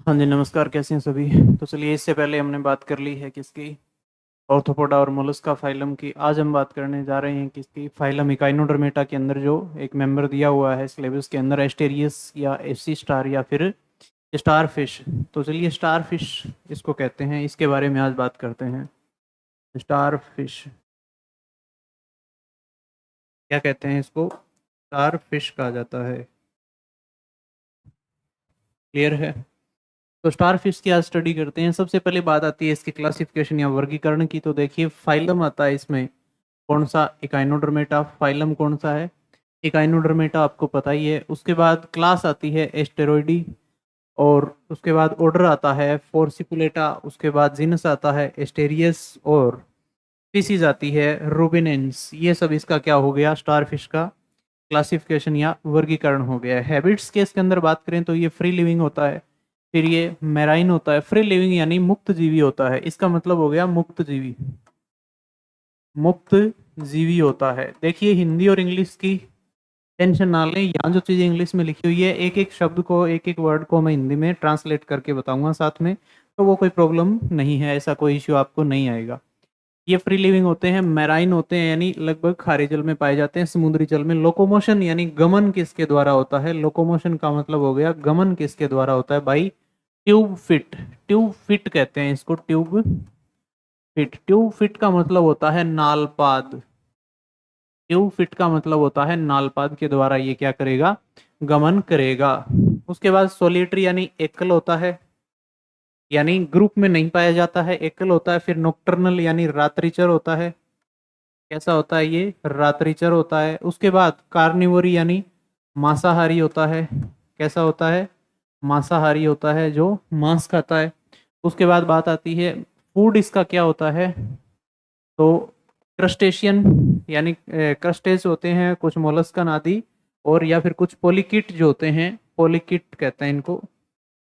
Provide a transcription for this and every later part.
हाँ जी, नमस्कार। कैसे हैं सभी? तो चलिए, इससे पहले हमने बात कर ली है किसकी, ऑर्थोपोडा और मोलस्का फाइलम की। आज हम बात करने जा रहे हैं किसकी, फाइलम इकाइनोडर्मेटा के अंदर जो एक मेंबर दिया हुआ है सिलेबस के अंदर, एस्टेरियस या एफसी स्टार या फिर स्टार फिश। तो चलिए, स्टार फिश इसको कहते हैं, इसके बारे में आज बात करते हैं। स्टार फिश क्या कहते हैं इसको? स्टार फिश कहा जाता है। क्लियर है? तो स्टार फिश की आज स्टडी करते हैं। सबसे पहले बात आती है इसके क्लासिफिकेशन या वर्गीकरण की। तो देखिए, फाइलम आता है इसमें कौन सा, इकाइनोडर्मेटा। फाइलम कौन सा है? इकाइनोडर्मेटा, आपको पता ही है। उसके बाद क्लास आती है एस्टेरॉइडी, और उसके बाद ऑर्डर आता है फोर्सिकुलेटा। उसके बाद जीनस आता है एस्टेरियस, और स्पीसीज आती है रूबिनेंस। ये सब इसका क्या हो गया, स्टारफिश का क्लासिफिकेशन या वर्गीकरण हो गया है। हैबिट्स के इसके अंदर बात करें तो ये फ्री लिविंग होता है, फिर ये मैराइन होता है। फ्री लिविंग यानी मुक्त जीवी होता है, इसका मतलब हो गया मुक्त जीवी। मुक्त जीवी होता है। देखिए, हिंदी और इंग्लिश की टेंशन ना लें, यहाँ जो चीज़ें इंग्लिश में लिखी हुई है, एक एक शब्द को, एक एक वर्ड को मैं हिंदी में ट्रांसलेट करके बताऊंगा साथ में, तो वो कोई प्रॉब्लम नहीं है, ऐसा कोई इश्यू आपको नहीं आएगा। ये फ्री लिविंग होते हैं, मैराइन होते हैं यानी लगभग खारे जल में पाए जाते हैं, समुद्री जल में। लोकोमोशन यानी गमन किसके द्वारा होता है? लोकोमोशन का मतलब हो गया गमन किसके द्वारा होता है? By tube fit. Tube fit कहते हैं इसको, ट्यूब फिट। ट्यूब फिट का मतलब होता है नालपाद। ट्यूब फिट का मतलब होता है नालपाद के द्वारा ये क्या करेगा, गमन करेगा। उसके बाद सोलिटरी यानी एकल होता है, यानी ग्रुप में नहीं पाया जाता है, एकल होता है। फिर नॉकटर्नल यानी रात्रिचर होता है। कैसा होता है ये? रात्रिचर होता है। उसके बाद कार्निवोरी यानी मांसाहारी होता है। कैसा होता है? मांसाहारी होता है, जो मांस खाता है। उसके बाद बात आती है फूड इसका क्या होता है। तो क्रस्टेशियन यानी क्रस्टेस होते हैं कुछ, मोलस्कन आदि, और या फिर कुछ पोलिकिट जो होते हैं, पोलिकिट कहते हैं इनको,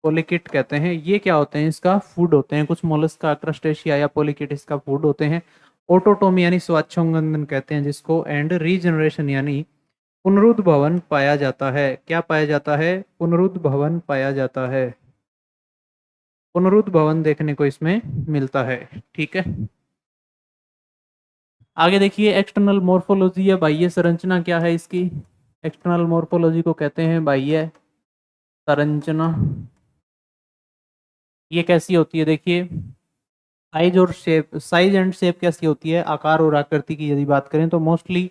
पोलिकिट कहते हैं। ये क्या होते हैं? इसका फूड होते हैं। कुछ मोलस्का, क्रस्टेशिया या पोलिकिट इसका फूड होते हैं। ऑटोटोमी यानी स्वाच्छोंगन कहते हैं जिसको, एंड रीजनरेशन यानी पुनरुद्भवन पाया जाता है। क्या पाया जाता है? पुनरुद्भवन पाया जाता है। पुनरुद्भवन देखने को इसमें मिलता है। ठीक है, आगे देखिए, एक्सटर्नल मोर्फोलॉजी या बाह्य संरचना क्या है इसकी। एक्सटर्नल मोर्फोलॉजी को कहते हैं बाह्य संरचना। ये कैसी होती है? देखिए, साइज और शेप, साइज एंड शेप कैसी होती है, आकार और आकृति की यदि बात करें तो मोस्टली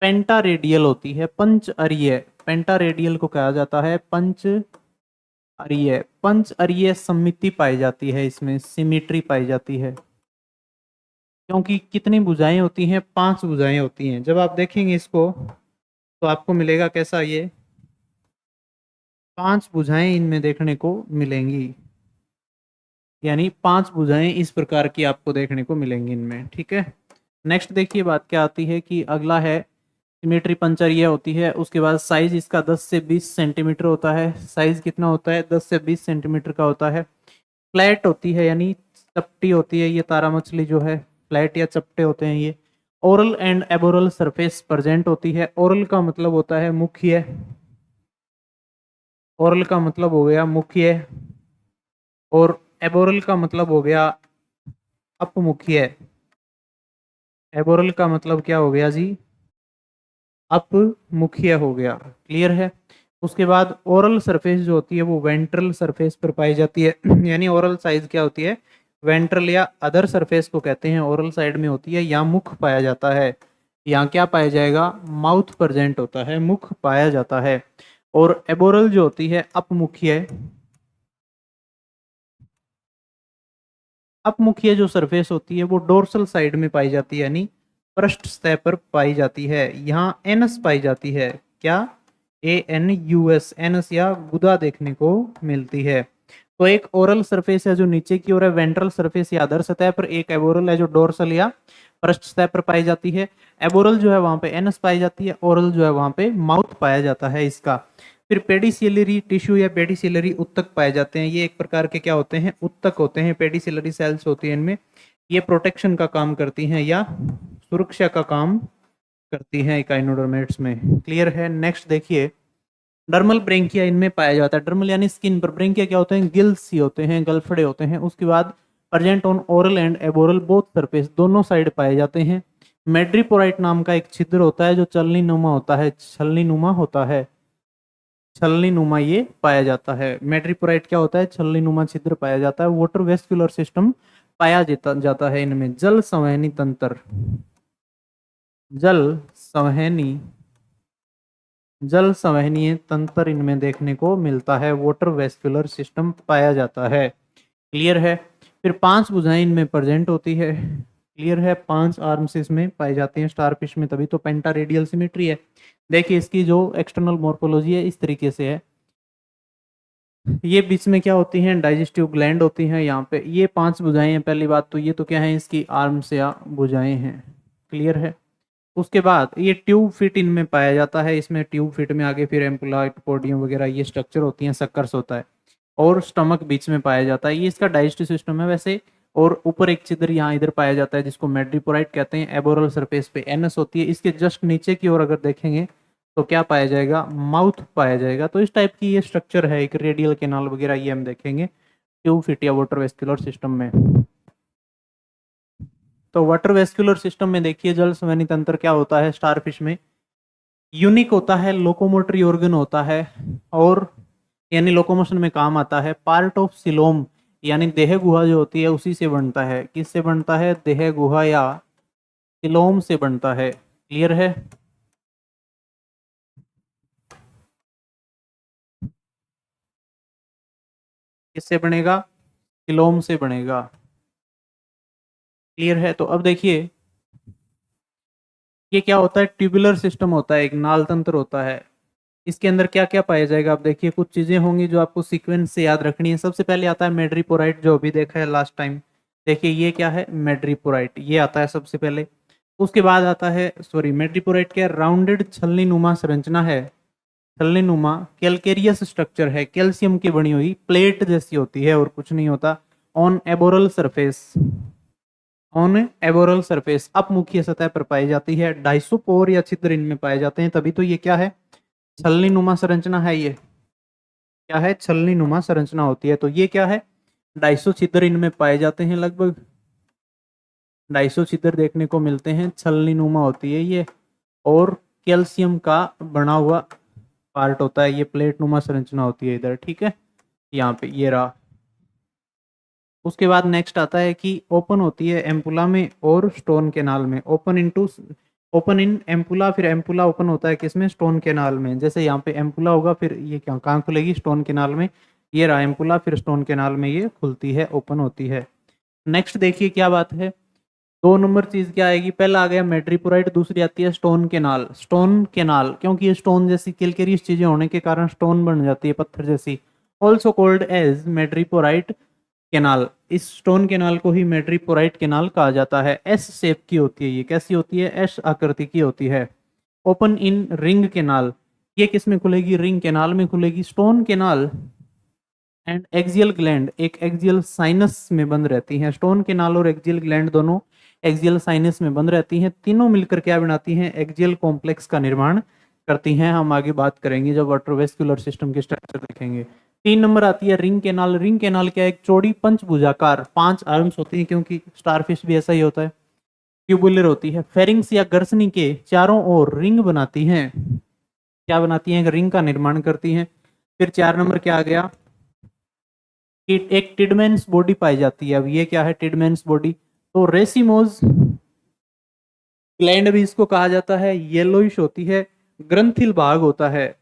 पेंटा रेडियल होती है, पंच अरीय। पेंटा रेडियल को कहा जाता है पंच अरीय। पंच अरीय सममिति पाई जाती है इसमें, सिमिट्री पाई जाती है। क्योंकि कितनी भुजाएं होती हैं? 5 भुजाएं होती हैं। जब आप देखेंगे इसको तो आपको मिलेगा कैसा, ये 5 भुजाएं इनमें देखने को मिलेंगी, यानी 5 भुजाएं इस प्रकार की आपको देखने को मिलेंगी इनमें। ठीक है, नेक्स्ट देखिए, बात क्या आती है कि अगला है सिमेट्री पंचरीय होती है। उसके बाद साइज इसका 10 से 20 सेंटीमीटर होता है। साइज कितना होता है? 10 से 20 सेंटीमीटर का होता है। फ्लैट होती है यानी चपटी होती है, ये तारा मछली जो है, फ्लैट या चपटे होते हैं ये। Oral and aboral surface present होती है। ओरल का मतलब होता है मुख्य, ओरल का मतलब हो गया मुख्य, और एबोरल का मतलब हो गया अपमुख्य। एबोरल का मतलब क्या हो गया जी? अपमुख्य हो गया। क्लियर है? उसके बाद ओरल सरफेस जो होती है वो वेंट्रल सरफेस पर पाई जाती है यानी ओरल साइज क्या होती है? वेंट्रल या अदर सरफेस को कहते हैं, ओरल साइड में होती है। यहाँ मुख पाया जाता है। यहाँ क्या पाया जाएगा? माउथ प्रेजेंट होता है, मुख पाया जाता है। और एबोरल जो होती है अपमुख्य, अपमुखीय जो सरफेस होती है वो डोर्सल साइड में पाई जाती है, यानी पृष्ठ सतह पर पाई जाती है। यहाँ एनस पाई जाती है। क्या? ANUS, एनस या गुदा देखने को मिलती है। तो एक ओरल सरफेस है जो नीचे की ओर है, वेंट्रल सरफेस या अधर सतह पर। एक एबोरल है जो डोर्सल या पृष्ठ सतह पर पाई जाती है। एबोरल जो है वहां पे एनस पाई जाती है, ओरल जो है वहां पे माउथ पाया जाता है इसका। फिर पेडिसिलरी टिश्यू या पेडिसिलरी उत्तक पाए जाते हैं। ये एक प्रकार के क्या होते हैं? उत्तक होते हैं। पेडिसिलरी सेल्स होती हैं इनमें। ये प्रोटेक्शन का काम करती हैं या सुरक्षा का काम करती हैं इकाइनोडर्मेट्स में। क्लियर है? नेक्स्ट देखिए, डर्मल ब्रेंकिया इनमें पाया जाता है। डर्मल यानी स्किन पर, ब्रेंकिया क्या होते हैं, गिल्स ही होते हैं, गलफड़े होते हैं। उसके बाद present on oral and aboral both surface, दोनों साइड पाए जाते हैं। मेड्रीपोराइट नाम का एक छिद्र होता है जो छलनी नुमा होता है, छलनी नुमा होता है, छलनी नुमा ये पाया जाता है। मेड्रीपोराइट क्या होता है, छलनी नुमा छिद्र पाया जाता है। वाटर वेस्कुलर सिस्टम पाया जाता है इनमें। जल संवहनी तंत्र, जल संवहनी, जल संवहनीय तंत्र इनमें देखने को मिलता है। वाटर वेस्कुलर सिस्टम पाया जाता है। क्लियर है। फिर 5 भुजाएं इनमें प्रेजेंट होती है। क्लियर है। 5 आर्म्स इसमें पाए जाते हैं स्टारफिश में, तभी तो पेंटा रेडियल सिमेट्री है। देखिए इसकी जो एक्सटर्नल मॉर्फोलॉजी है इस तरीके से है। ये बीच में क्या होती हैं, डाइजेस्टिव ग्लैंड होती हैं यहाँ पे। ये 5 भुजाएं हैं। पहली बात तो ये तो क्या है, इसकी आर्म्स या भुजाएं हैं। क्लियर है। उसके बाद ये ट्यूब फिट इनमें पाया जाता है। इसमें ट्यूब फिट में आगे फिर एम्पुला, पोडियम वगैरह ये स्ट्रक्चर होती हैं, सक्कर्स होता है, और स्टमक बीच में पाया जाता है। ये इसका डाइजेस्टिव सिस्टम है वैसे। और ऊपर एक छिद्र यहाँ इधर पाया जाता है जिसको मेड्रीपोराइट कहते हैं। एबोरल सरफेस पे एनस होती है। इसके जस्ट नीचे की ओर अगर देखेंगे तो क्या पाया जाएगा, माउथ पाया जाएगा। तो इस टाइप की ये स्ट्रक्चर है, एक रेडियल केनाल वगैरह ये हम देखेंगे ट्यूब फिट या वाटर वेस्कुलर सिस्टम में। तो वाटर वेस्कुलर सिस्टम में देखिए जल संवहनी तंत्र क्या होता है स्टारफिश में, यूनिक होता है, लोकोमोटरी ऑर्गन होता है, और यानी लोकोमोशन में काम आता है। पार्ट ऑफ सिलोम यानी देह गुहा जो होती है उसी से बनता है। किससे बनता है, देह गुहा या सिलोम से बनता है। क्लियर है। किससे बनेगा, सिलोम से बनेगा। क्लियर है। तो अब देखिए ये क्या होता है, ट्यूबुलर सिस्टम होता है, एक नाल तंत्र होता है। इसके अंदर क्या क्या पाया जाएगा, आप देखिए कुछ चीजें होंगी जो आपको सीक्वेंस से याद रखनी है। सबसे पहले आता है मेड्रीपोराइट, जो अभी देखा है लास्ट टाइम। देखिए ये क्या है, मेड्रीपोराइट, ये आता है सबसे पहले। उसके बाद आता है, सॉरी मेड्रीपोराइट क्या है, राउंडेड छलनी नुमा संरचना है। छलनी नुमा कैलकेरियस स्ट्रक्चर है, कैल्शियम की बनी हुई प्लेट जैसी होती है और कुछ नहीं होता। On aboral surface, on aboral surface अपमुखीय सतह पर पाई जाती है। डाइसोपोर या छिद्र इनमें पाए जाते हैं, तभी तो ये क्या है, छलनी नुमा संरचना है। ये क्या है, छलनी नुमा संरचना होती है। तो ये क्या है, डाइसो छिद्र इनमें पाए जाते हैं। लगभग डाइसो छिद्र देखने को मिलते हैं, छलनी नुमा होती है ये, और कैल्शियम का बना हुआ पार्ट होता है। ये प्लेट नुमा संरचना होती है इधर, ठीक है, यहाँ पे ये रहा। उसके बाद नेक्स्ट आता है कि ओपन होती है एम्पुला में और स्टोन केनाल में। ओपन इन एम्पुला, फिर एम्पुला ओपन होता है किसमें, स्टोन केनाल में। जैसे यहाँ पे एम्पुला होगा, फिर ये क्या कहाँ खुलेगी, स्टोन केनाल में। ये रहा एम्पुला, फिर स्टोन केनाल में ये खुलती है, ओपन होती है। नेक्स्ट देखिए क्या बात है, 2 नंबर चीज क्या आएगी, पहला आ गया मेड्रीपोराइट, दूसरी आती है स्टोन केनाल। स्टोन केनाल क्योंकि ये स्टोन जैसी कैलकेरियस चीजें होने के कारण स्टोन बन जाती है, पत्थर जैसी। Also called as madreporite canal. इस स्टोन केनाल को ही मेड्रीपोराइट केनाल कहा जाता है। एस शेप की होती है ये, कैसी होती है, एस आकृति की होती है। ओपन इन रिंग केनाल, ये किस में खुलेगी, रिंग केनाल में खुलेगी। Stone canal and axial gland एक एक्सियल साइनस में बंद रहती हैं। स्टोन केनाल और एक्सियल ग्लैंड दोनों एक्सियल साइनस में बंद रहती हैं। तीनों मिलकर क्या बनाती हैं, एक्सियल कॉम्प्लेक्स का निर्माण करती हैं। हम आगे बात करेंगे जब वाटरवेस्कुलर सिस्टम के स्ट्रक्चर देखेंगे। 3 नंबर आती है रिंग केनाल। रिंग केनाल क्या है, एक चौड़ी पंचभुजाकार 5 आर्म्स होती हैं, क्योंकि स्टारफिश भी ऐसा ही होता है, ट्यूबुलर होती है। फेरिंग्स या गर्सनी के चारों ओर रिंग बनाती हैं। क्या बनाती हैं, रिंग का निर्माण करती हैं। फिर 4 नंबर क्या आ गया, एक टिडमेंस बॉडी पाई जाती है। अब ये क्या है, टिडमेंस बॉडी, तो रेसिमोज ग्लैंड भी इसको कहा जाता है। येलोइश होती है, ग्रंथिल भाग होता है,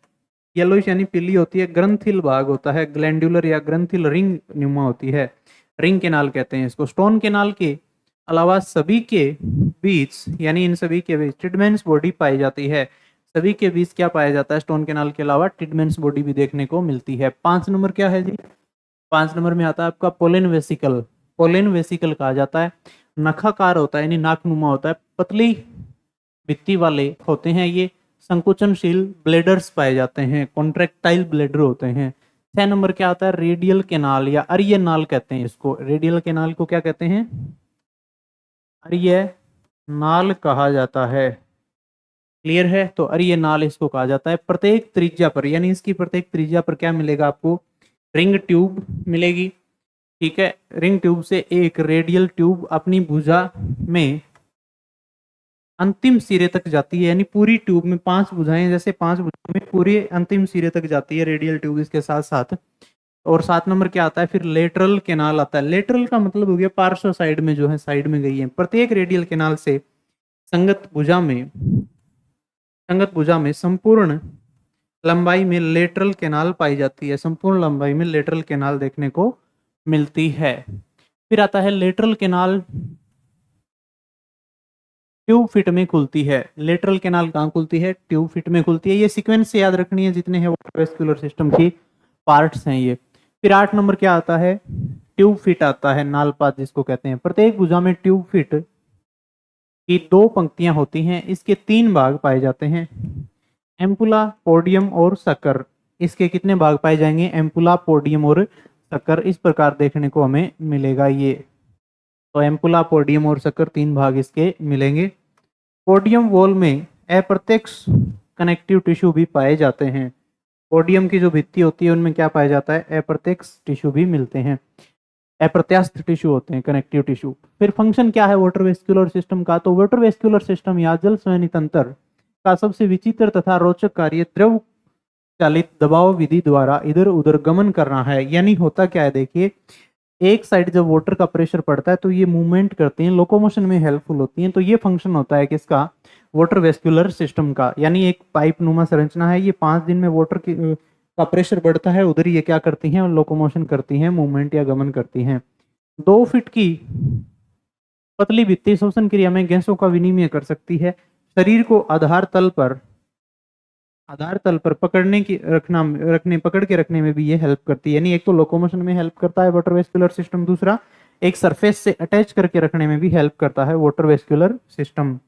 येलोइश यानी पीली होती है, ग्रंथिल भाग होता है, ग्लैंडुलर या ग्रंथिल रिंग न्यूमा होती है। रिंग केनाल कहते हैं इसको। स्टोन केनाल के अलावा सभी के बीच, यानी इन सभी के बीच टिडमेंस बॉडी पाई जाती है। सभी के बीच क्या पाया जाता है, स्टोन केनाल के अलावा टिडमेंस बॉडी भी देखने को मिलती है। 5 नंबर क्या है जी, 5 नंबर में आता है आपका पोलेन वेसिकल। पोलेन वेसिकल कहा जाता है, नखाकार होता है यानी नाकनुमा होता है, पतली भित्ति वाले होते हैं ये। संकुचनशील ब्लेडर्स पाए जाते हैं, कॉन्ट्रेक्टाइल ब्लेडर होते हैं। 6 नंबर क्या आता है, रेडियल केनाल या अरिय नाल कहते हैं इसको। रेडियल केनाल को क्या कहते हैं, अरिय नाल कहा जाता है। क्लियर है? तो अरे ये नाल इसको कहा जाता है। प्रत्येक त्रिज्या पर, यानी इसकी प्रत्येक त्रिज्या पर क्या मिलेगा आपको? रिंग ट्यूब मिलेगी। ठीक है, रिंग ट्यूब से एक रेडियल ट्यूब अपनी भुजा में अंतिम सिरे तक जाती है, यानी पूरी ट्यूब में 5 भुजाएं, जैसे 5 भुजाओं में पूरे अंतिम सिरे तक जाती है रेडियल ट्यूब इसके साथ साथ। और 7 नंबर क्या आता है? फिर लेटरल केनाल आता है। लेटरल का मतलब हो गया पार्श्व साइड में, जो है साइड में गई है। प्रत्येक रेडियल केनाल से संगत भुजा में संपूर्ण लंबाई में लेटरल केनाल पाई जाती है। संपूर्ण लंबाई में लेटरल केनाल देखने को मिलती है। फिर आता है लेटरल केनाल ट्यूब फिट में खुलती है। लेटरल केनाल कहाँ खुलती है? ट्यूब फिट में खुलती है। ये सीक्वेंस से याद रखनी है, जितने हैं वास्कुलर सिस्टम की पार्ट्स हैं ये। फिर 8 नंबर क्या आता है? ट्यूब फिट आता है, नालपात जिसको कहते हैं। प्रत्येक भुजा में ट्यूब फिट की 2 पंक्तियां होती हैं। इसके 3 भाग पाए जाते हैं, एम्पुला, पोडियम और सकर। इसके कितने भाग पाए जाएंगे? एम्पुला, पोडियम और सकर। इस प्रकार देखने को हमें मिलेगा ये। तो एम्पुला, पोडियम और सकर 3 भाग इसके मिलेंगे। पोडियम वॉल में अप्रत्यक्ष कनेक्टिव टिश्यू भी पाए जाते हैं। पोडियम की जो भित्ति होती है उनमें क्या पाया जाता है? अप्रत्यक्ष टिश्यू भी मिलते हैं। अप्रत्यास्थ टिश्यू होते हैं, कनेक्टिव टिश्यू। फिर फंक्शन क्या है वाटर वेस्क्यूलर सिस्टम का? तो वाटर वेस्क्यूलर सिस्टम या जल संवहनी तंत्र का सबसे विचित्र तथा रोचक कार्य द्रव चालित दबाव विधि द्वारा इधर उधर गमन करना है। यानी होता क्या है, देखिए, एक साइड जब वाटर का प्रेशर पड़ता है तो ये मूवमेंट करते हैं, लोकोमोशन में हेल्पफुल होती हैं। तो ये फंक्शन होता है किसका? वाटर वेस्क्यूलर सिस्टम का। यानी एक पाइप नुमा संरचना है, ये 5 दिन में वाटर का प्रेशर बढ़ता है, उधर ये क्या करती हैं? लोकोमोशन करती हैं, मूवमेंट या गमन करती हैं। 2 फीट की पतली भित्ति श्वसन क्रिया में गैसों का विनिमय कर सकती है। शरीर को आधार तल पर पकड़ के रखने में भी ये हेल्प करती है। यानी एक तो लोकोमोशन में हेल्प करता है वाटर वेस्कुलर सिस्टम, दूसरा एक सरफेस से अटैच करके रखने में भी हेल्प करता है वाटर वेस्कुलर सिस्टम।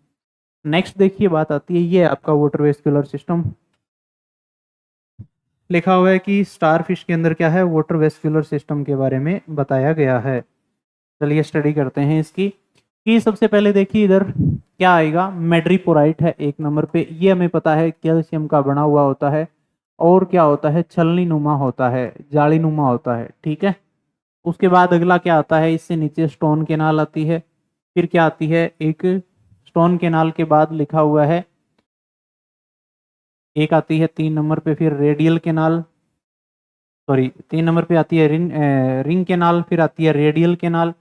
नेक्स्ट देखिए बात आती है, ये आपका वाटर वेस्कुलर सिस्टम। लिखा हुआ है कि स्टार फिश के अंदर क्या है? वाटर वेस्कुलर सिस्टम के बारे में बताया गया है। चलिए स्टडी करते हैं इसकी। कि सबसे पहले देखिए इधर क्या आएगा? मैड्रीपोराइट है 1 नंबर पे। ये हमें पता है कैल्शियम का बना हुआ होता है। और क्या होता है? छलनी नुमा होता है, जाली नुमा होता है। ठीक है, उसके बाद अगला क्या आता है? इससे नीचे स्टोन केनाल आती है। फिर क्या आती है? एक स्टोन केनाल के बाद लिखा हुआ है, एक आती है 3 नंबर पे, फिर रेडियल केनाल, सॉरी 3 नंबर पे आती है रिंग केनाल, फिर आती है रेडियल केनाल।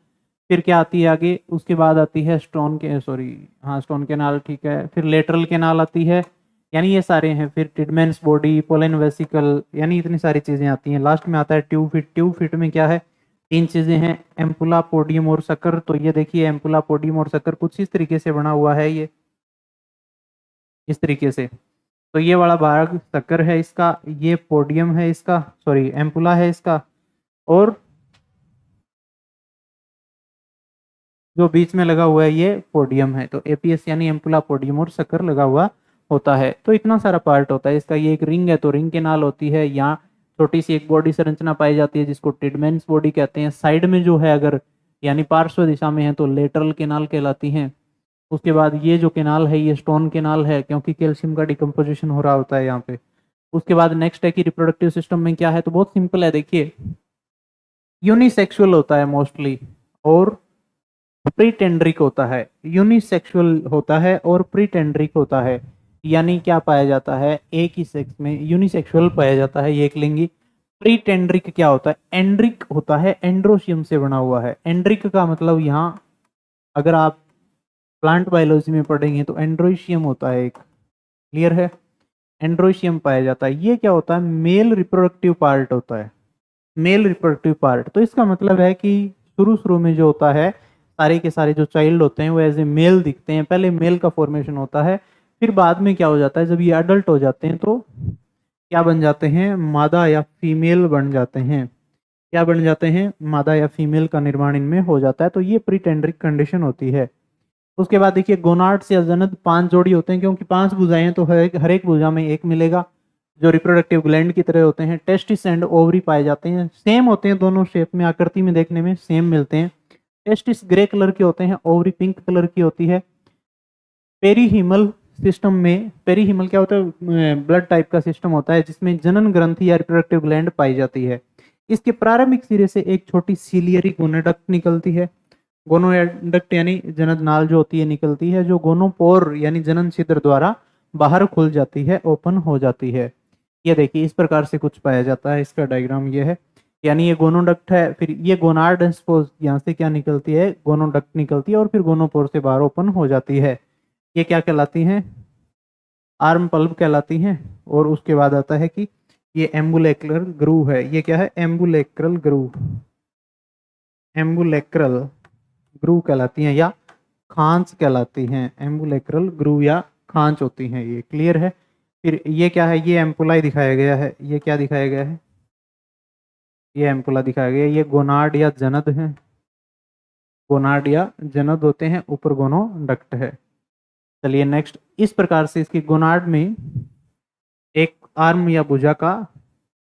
फिर क्या आती है आगे? उसके बाद आती है स्टोन केनाल। ठीक है, फिर लेटरल केनाल आती है। यानी ये सारे हैं। फिर टिडमेंस बॉडी, पोलन वेसिकल, यानी इतनी सारी चीजें आती हैं। लास्ट में आता है ट्यूब फिट। ट्यूब फिट में क्या है? 3 चीजें हैं, एम्पुला, पोडियम और सकर। तो ये देखिए एम्पुला, पोडियम और सकर कुछ इस तरीके से बना हुआ है, ये इस तरीके से। तो ये वाला भाग सकर है इसका, ये पोडियम है इसका, सॉरी एम्पुला है इसका, और जो बीच में लगा हुआ है ये पोडियम है। तो एपीएस यानी एम्पुला, पोडियम और सकर लगा हुआ होता है। तो इतना सारा पार्ट होता है इसका। ये एक रिंग है तो रिंग केनाल होती है। यहाँ छोटी सी एक बॉडी संरचना पाई जाती है जिसको टिडमेंस बॉडी कहते हैं। साइड में जो है अगर यानी पार्श्व दिशा में है तो लेटरल केनाल कहलाती हैं। उसके बाद ये जो केनाल है ये स्टोन केनाल है, क्योंकि कैल्शियम का डिकम्पोजिशन हो रहा होता है यहाँ पे। उसके बाद नेक्स्ट है कि रिप्रोडक्टिव सिस्टम में क्या है? तो बहुत सिंपल है, देखिए यूनिसेक्सुअल होता है मोस्टली और प्रीटेंड्रिक होता है। यूनिसेक्सुअल होता है और प्रीटेंड्रिक होता है। यानी क्या पाया जाता है? एक ही सेक्स में यूनिसेक्सुअल पाया जाता है, ये एक लिंगी। प्रीटेंड्रिक क्या होता है? एंड्रिक होता है, एंड्रोशियम से बना हुआ है। एंड्रिक का मतलब यहाँ अगर आप प्लांट बायोलॉजी में पढ़ेंगे तो एंड्रोशियम होता है एक, क्लियर है? एंड्रोशियम पाया जाता है। ये क्या होता है? मेल रिप्रोडक्टिव पार्ट होता है, मेल रिप्रोडक्टिव पार्ट। तो इसका मतलब है कि शुरू शुरू में जो होता है सारे के सारे जो चाइल्ड होते हैं वो एज ए मेल दिखते हैं, पहले मेल का फॉर्मेशन होता है। फिर बाद में क्या हो जाता है? जब ये अडल्ट हो जाते हैं तो क्या बन जाते हैं? मादा या फीमेल बन जाते हैं। क्या बन जाते हैं? मादा या फीमेल का निर्माण इनमें हो जाता है। तो ये प्रीटेंड्रिक कंडीशन होती है। उसके बाद देखिए गोनाड्स या जनद 5 जोड़ी होते हैं, क्योंकि 5 भुजाएं हैं तो हर एक भुजा में एक मिलेगा, जो रिप्रोडक्टिव ग्लैंड की तरह होते हैं। टेस्टिस एंड ओवरी पाए जाते हैं, सेम होते हैं दोनों शेप में, आकृति में देखने में सेम मिलते हैं। टेस्टिस ग्रे कलर के होते हैं, ओवरी पिंक कलर की होती है। पेरीहीमल सिस्टम में पेरीहिमल क्या होता है, ब्लड टाइप का सिस्टम होता है जिसमें जनन ग्रंथि या रिप्रोडक्टिव ग्लैंड पाई जाती है। इसके प्रारंभिक सिरे से एक छोटी सीलियरी गोनाडक्ट निकलती है। गोनोडक्ट यानी जनन नाल जो होती है निकलती है, जो गोनोपोर यानी जनन छिद्र द्वारा बाहर खुल जाती है, ओपन हो जाती है। ये देखिए इस प्रकार से कुछ पाया जाता है। इसका डायग्राम ये है, यानी ये गोनोडक्ट है, फिर ये गोनाड स्पोज यहाँ से क्या निकलती है, गोनोडक्ट निकलती है और फिर गोनोपोर से बाहर ओपन हो जाती है। ये क्या कहलाती हैं, आर्म पल्ब कहलाती हैं। और उसके बाद आता है कि ये एम्बुलेक्रल ग्रूव है। ये क्या है, एम्बुलेक्रल ग्रूव, एम्बुलेक्रल ग्रूव कहलाती हैं या खांच कहलाती हैं। एम्बुलेक्रल ग्रूव या खांच होती हैं ये, क्लियर है। फिर ये क्या है, ये एम्पुलाई दिखाया गया है। ये क्या दिखाया गया है, ये एम्पुला दिखाया गया है। ये गोनाड या जनद है, गोनाड या जनद होते हैं, ऊपर गोनोडक्ट है। चलिए नेक्स्ट, इस प्रकार से इसकी गोनाड में एक आर्म या भुजा का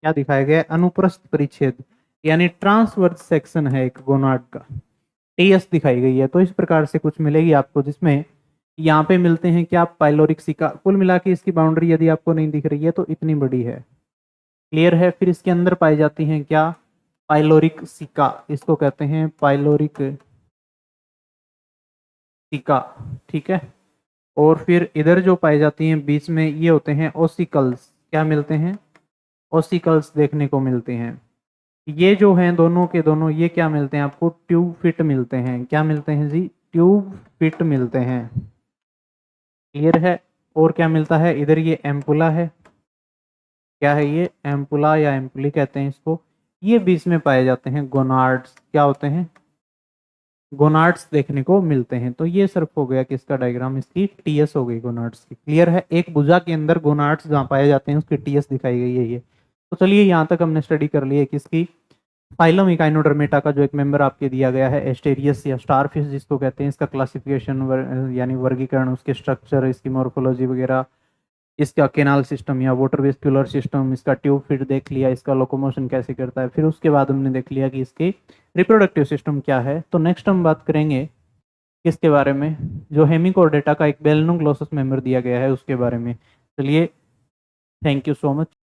क्या दिखाया गया है, अनुप्रस्थ परिच्छेद यानी ट्रांसवर्स सेक्शन है एक गोनाड का, टीएस दिखाई गई है। तो इस प्रकार से कुछ मिलेगी आपको, जिसमें यहाँ पे मिलते हैं क्या, पाइलोरिक सिका। कुल मिला के इसकी बाउंड्री यदि आपको नहीं दिख रही है तो इतनी बड़ी है, क्लियर है। फिर इसके अंदर पाई जाती हैं क्या, पाइलोरिक सिका, इसको कहते हैं पाइलोरिक सिका, ठीक है। और फिर इधर जो पाई जाती हैं बीच में, ये होते हैं ओसिकल्स। क्या मिलते हैं, ओसिकल्स देखने को मिलते हैं। ये जो हैं दोनों के दोनों, ये क्या मिलते हैं आपको, ट्यूब फिट मिलते हैं। क्या मिलते हैं जी, ट्यूब फिट मिलते हैं, क्लियर है। और क्या मिलता है इधर, ये एम्पुला है। क्या है ये, एम्पुला या एम्पुली कहते हैं इसको। ये बीच में पाए जाते हैं गोनाड्स। क्या होते हैं, गोनाड्स देखने को मिलते हैं। तो ये सिर्फ हो गया किसका डायग्राम, इसकी टीएस हो गई गोनाड्स की, क्लियर है। एक भुजा के अंदर गोनाड्स जहाँ पाए जाते हैं उसकी टीएस दिखाई गई है ये। तो चलिए यहाँ तक हमने स्टडी कर ली है किसकी, फाइलम इकाइनोडर्मेटा का जो एक मेंबर आपके दिया गया है एस्टेरियस या स्टारफिश जिसको कहते हैं। इसका क्लासिफिकेशन यानी वर्गीकरण, उसके स्ट्रक्चर, इसकी मॉर्फोलॉजी वगैरह, इसका केनाल सिस्टम या वाटर वेस्कुलर सिस्टम, इसका ट्यूब फिट देख लिया, इसका लोकोमोशन कैसे करता है। फिर उसके बाद हमने देख लिया कि इसके रिप्रोडक्टिव सिस्टम क्या है। तो नेक्स्ट हम बात करेंगे किसके बारे में, जो हेमिकोर्डेटा का एक बेलनोग्लोसस मेंबर दिया गया है उसके बारे में। चलिए, थैंक यू सो मच।